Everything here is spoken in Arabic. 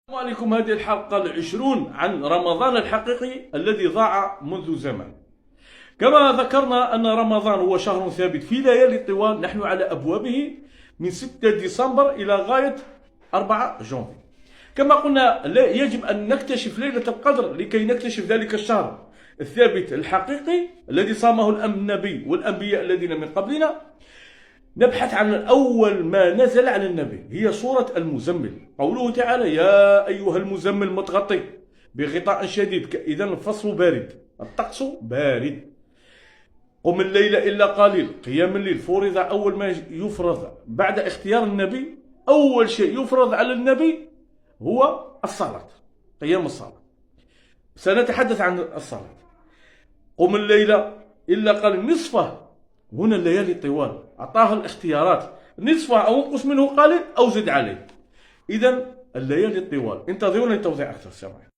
السلام عليكم. هذه الحلقة العشرون عن رمضان الحقيقي الذي ضاع منذ زمن. كما ذكرنا أن رمضان هو شهر ثابت في ليالي طوال، نحن على أبوابه من 6 ديسمبر إلى غاية 4 جونفي. كما قلنا يجب أن نكتشف ليلة القدر لكي نكتشف ذلك الشهر الثابت الحقيقي الذي صامه النبي والأنبياء الذين من قبلنا. نبحث عن أول ما نزل عن النبي، هي سورة المزمل. قوله تعالى: يا أيها المزمل متغطي بغطاء شديد، إذا الفصل بارد، الطقس بارد. قم الليل إلا قليل، قيام الليل فرض أول ما يفرض بعد اختيار النبي. أول شيء يفرض على النبي هو الصلاة، قيام الصلاة. سنتحدث عن الصلاة. قم الليل إلا قليل، نصفه. هنا الليالي الطوال أعطاها الاختيارات، نصفها أو انقص منه قليل أو زد عليه. إذا الليالي الطوال. انتظرونا لتوضيح أكثر. سامحني.